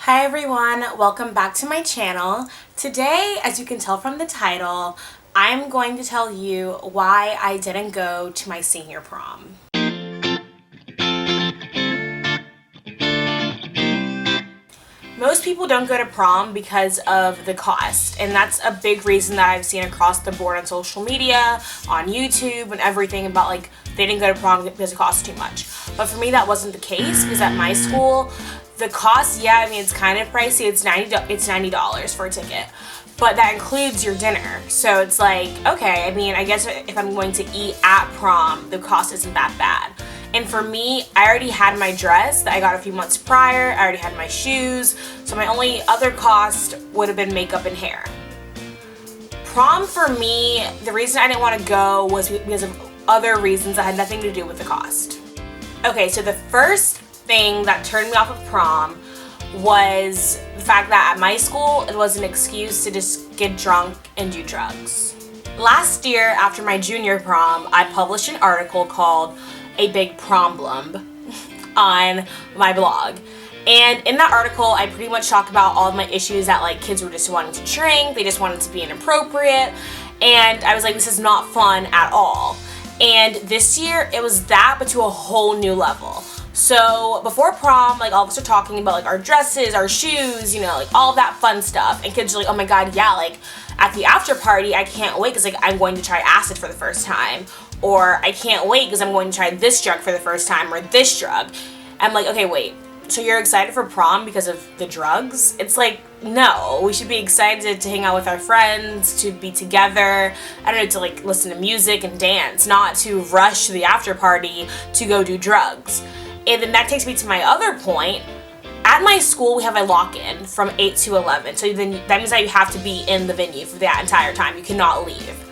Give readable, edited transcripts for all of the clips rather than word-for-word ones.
Hi everyone, welcome back to my channel. Today, as you can tell from the title, I'm going to tell you why I didn't go to my senior prom. Most people don't go to prom because of the cost, and that's a big reason that I've seen across the board on social media, on YouTube, and everything about like they didn't go to prom because it costs too much. But for me, that wasn't the case because at my school, the cost, yeah, I mean, it's kind of pricey. It's $90 for a ticket, but that includes your dinner. So it's like, okay, I mean, I guess if I'm going to eat at prom, the cost isn't that bad. And for me, I already had my dress that I got a few months prior. I already had my shoes. So my only other cost would have been makeup and hair. Prom for me, the reason I didn't want to go was because of other reasons that had nothing to do with the cost. Okay, so the first thing that turned me off of prom was the fact that at my school, it was an excuse to just get drunk and do drugs. Last year, after my junior prom, I published an article called A Big Problem on my blog. And in that article, I pretty much talk about all of my issues that like kids were just wanting to drink, they just wanted to be inappropriate, and I was like, this is not fun at all. And this year, it was that, but to a whole new level. So before prom, like all of us are talking about like our dresses, our shoes, you know, like all of that fun stuff. And kids are like, oh my god, yeah, like at the after party, I can't wait because like I'm going to try acid for the first time. Or I can't wait because I'm going to try this drug for the first time or this drug. I'm like, okay, wait. So you're excited for prom because of the drugs? It's like, no, we should be excited to hang out with our friends, to be together, I don't know, to like listen to music and dance, not to rush to the after party to go do drugs. And then that takes me to my other point. At my school, we have a lock-in from 8 to 11. So then that means that you have to be in the venue for that entire time. You cannot leave.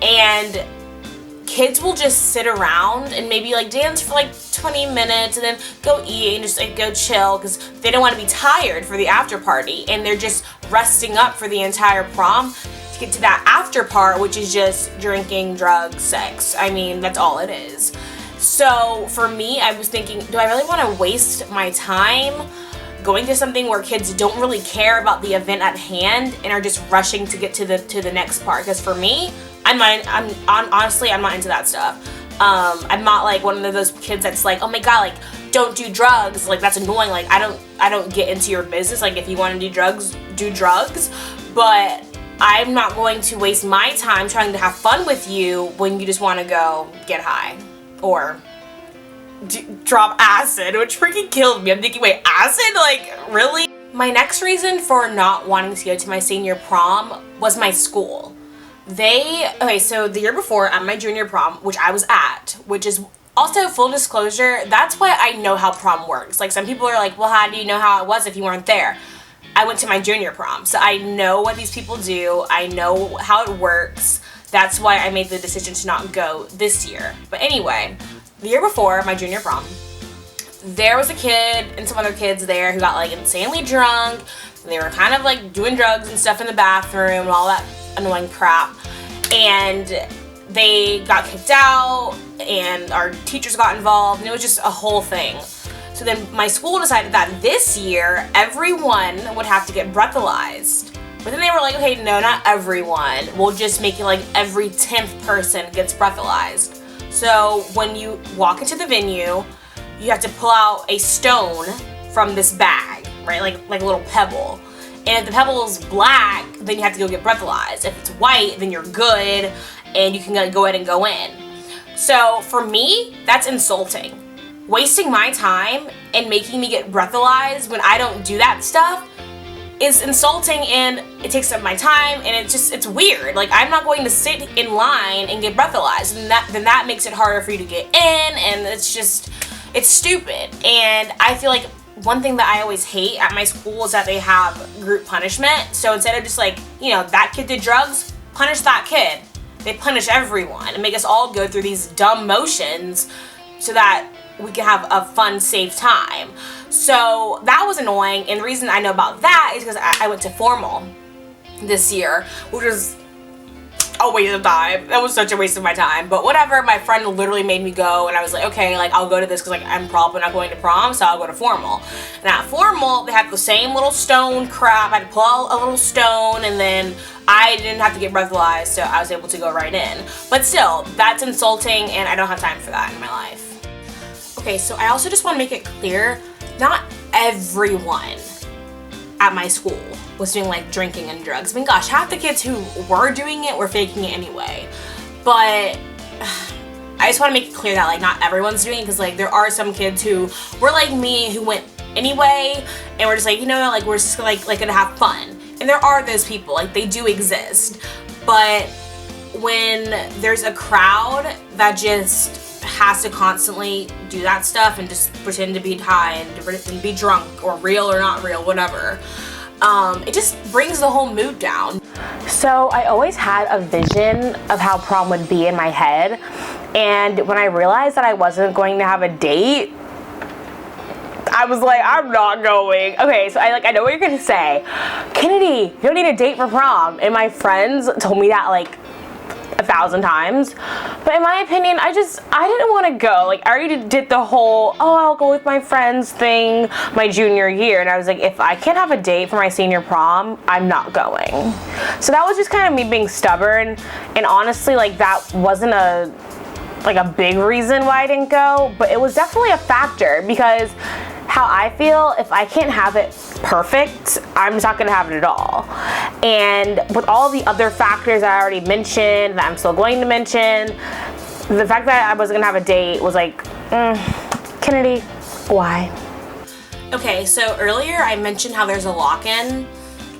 And kids will just sit around and maybe like dance for like 20 minutes and then go eat and just like go chill because they don't want to be tired for the after party, and they're just resting up for the entire prom to get to that after part, which is just drinking, drugs, sex. I mean, that's all it is. So for me, I was thinking, do I really want to waste my time going to something where kids don't really care about the event at hand and are just rushing to get to the next part? Because for me, honestly, I'm not into that stuff. I'm not like one of those kids that's like, oh my god, like don't do drugs. Like that's annoying. Like I don't get into your business. Like if you want to do drugs, do drugs. But I'm not going to waste my time trying to have fun with you when you just want to go get high or drop acid, which freaking killed me. I'm thinking, wait, acid? Like really? My next reason for not wanting to go to my senior prom was my school. Okay, so the year before at my junior prom, which I was at, which is also full disclosure, that's why I know how prom works. Like some people are like, well, how do you know how it was if you weren't there? I went to my junior prom, so I know what these people do. I know how it works. That's why I made the decision to not go this year. But anyway, the year before my junior prom, there was a kid and some other kids there who got like insanely drunk. They were kind of like doing drugs and stuff in the bathroom and all that annoying crap. And they got kicked out and our teachers got involved and it was just a whole thing. So then my school decided that this year everyone would have to get breathalyzed. But then they were like, okay, no, not everyone. We'll just make it like every 10th person gets breathalyzed. So when you walk into the venue, you have to pull out a stone from this bag, right? Like a little pebble. And if the pebble is black, then you have to go get breathalyzed. If it's white, then you're good and you can go ahead and go in. So for me, that's insulting. Wasting my time and making me get breathalyzed when I don't do that stuff is insulting, and it takes up my time, and it's weird. Like I'm not going to sit in line and get breathalyzed, and then that makes it harder for you to get in, and it's stupid. And I feel like one thing that I always hate at my school is that they have group punishment. So instead of just like, you know, that kid did drugs, punish that kid. They punish everyone and make us all go through these dumb motions so that we can have a fun, safe time. So that was annoying, and the reason I know about that is because I went to formal this year, which was a waste of time. That was such a waste of my time. But whatever, my friend literally made me go, and I was like, okay, like I'll go to this because like I'm probably not going to prom, so I'll go to formal. And at formal, they had the same little stone crap. I had to pull out a little stone, and then I didn't have to get breathalyzed, so I was able to go right in. But still, that's insulting, and I don't have time for that in my life. Okay, so I also just want to make it clear, not everyone at my school was doing like drinking and drugs. I mean, gosh, half the kids who were doing it were faking it anyway. But I just want to make it clear that like not everyone's doing it, because like there are some kids who were like me who went anyway, and we're just like, you know, like we're just like gonna have fun. And there are those people, like they do exist. But when there's a crowd that just has to constantly do that stuff and just pretend to be high and be drunk or real or not real, whatever, it just brings the whole mood down. So I always had a vision of how prom would be in my head, and when I realized that I wasn't going to have a date, I was like, I'm not going. Okay, so I know what you're gonna say. Kennedy, you don't need a date for prom. And my friends told me that like 1,000 times. But in my opinion, I didn't want to go. Like, I already did the whole, oh, I'll go with my friends thing my junior year. And I was like, if I can't have a date for my senior prom, I'm not going. So that was just kind of me being stubborn. And honestly, like, that wasn't a big reason why I didn't go, but it was definitely a factor, because how I feel, if I can't have it perfect, I'm just not gonna have it at all. And with all the other factors I already mentioned, that I'm still going to mention, the fact that I wasn't gonna have a date was like, Kennedy, why? Okay, so earlier I mentioned how there's a lock-in,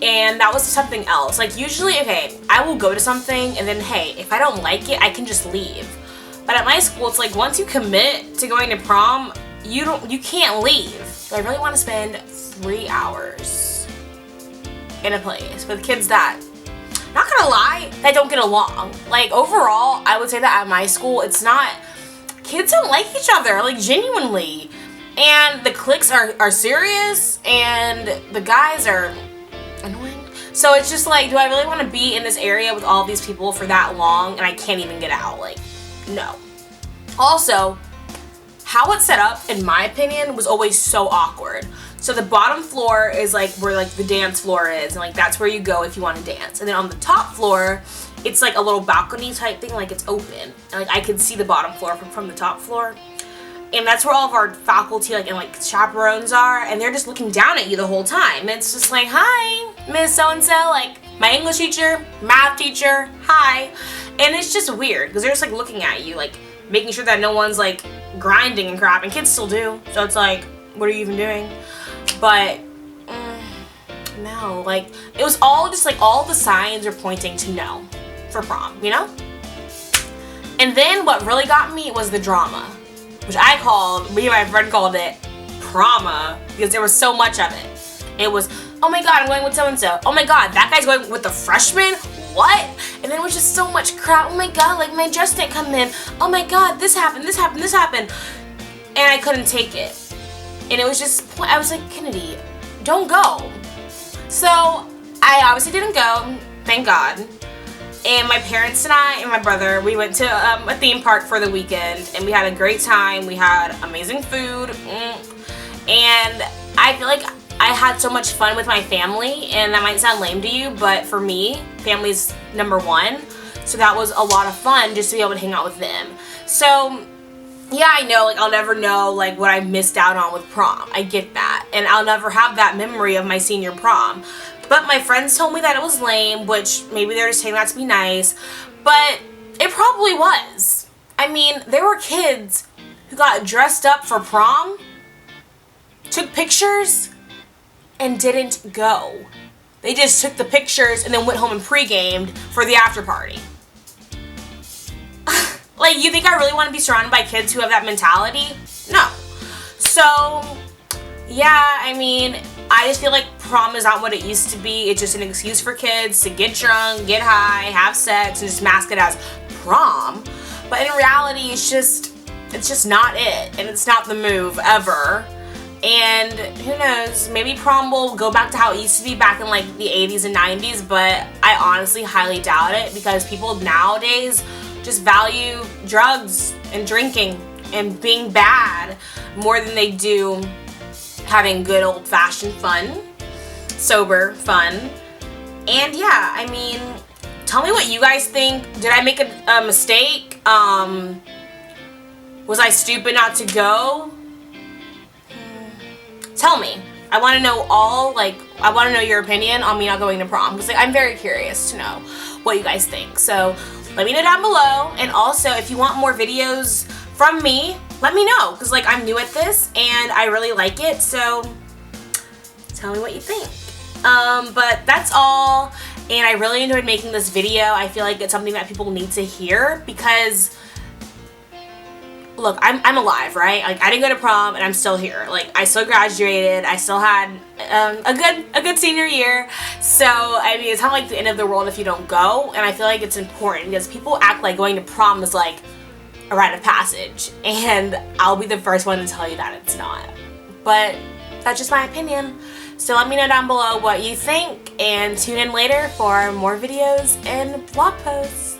and that was something else. Like usually, okay, I will go to something and then, hey, if I don't like it, I can just leave. But at my school, it's like once you commit to going to prom, you can't leave. So I really want to spend 3 hours in a place with kids that, not gonna lie, that don't get along. Like overall, I would say that at my school, it's not, kids don't like each other, like genuinely. And the cliques are serious, and the guys are annoying. So it's just like, do I really want to be in this area with all these people for that long and I can't even get out? Like, no. Also, how it's set up, in my opinion, was always so awkward. So the bottom floor is like where like the dance floor is, and like that's where you go if you want to dance. And then on the top floor, it's like a little balcony type thing, like it's open. And like I could see the bottom floor from the top floor. And that's where all of our faculty and like chaperones are, and they're just looking down at you the whole time. And it's just like, hi, Miss So-and-so, like my English teacher, math teacher, hi. And it's just weird, because they're just like looking at you, like making sure that no one's like grinding and crap, and kids still do. So it's like, what are you even doing? But no, like it was all just like all the signs are pointing to no for prom, you know? And then what really got me was the drama, which me and my friend called it proma, because there was so much of it. It was, oh my god, I'm going with so-and-so. Oh my god, that guy's going with the freshman? What? And then it was just so much crap. Oh my god, like my dress didn't come in. Oh my god, this happened, this happened, this happened. And I couldn't take it. And it was just, I was like, Kennedy, don't go. So I obviously didn't go, thank God. And my parents and I and my brother, we went to a theme park for the weekend, and we had a great time. We had amazing food, and I feel like I had so much fun with my family, and that might sound lame to you, but for me, family's number one. So that was a lot of fun just to be able to hang out with them. So yeah, I know, like I'll never know like what I missed out on with prom. I get that, and I'll never have that memory of my senior prom. But my friends told me that it was lame, which maybe they're just saying that to be nice, but it probably was. I mean, there were kids who got dressed up for prom, took pictures, and didn't go. They just took the pictures and then went home and pre-gamed for the after party. Like, you think I really want to be surrounded by kids who have that mentality? No. So, yeah, I mean, I just feel like prom is not what it used to be. It's just an excuse for kids to get drunk, get high, have sex, and just mask it as prom. But in reality, it's just not it. And it's not the move ever. And who knows, maybe prom will go back to how it used to be back in like the 80s and 90s, but I honestly highly doubt it because people nowadays just value drugs and drinking and being bad more than they do having good old-fashioned fun, sober fun. And yeah, I mean, tell me what you guys think. Did I make a mistake? Was I stupid not to go? Tell me. I want to know I want to know your opinion on me not going to prom, because like, I'm very curious to know what you guys think. So let me know down below, and also if you want more videos from me, let me know, because like I'm new at this and I really like it, so tell me what you think. But that's all, and I really enjoyed making this video. I feel like it's something that people need to hear because look, I'm alive, right? Like I didn't go to prom and I'm still here. Like I still graduated. I still had a good senior year. So I mean, it's not like the end of the world if you don't go. And I feel like it's important because people act like going to prom is like a rite of passage, and I'll be the first one to tell you that it's not. But that's just my opinion. So let me know down below what you think, and tune in later for more videos and blog posts.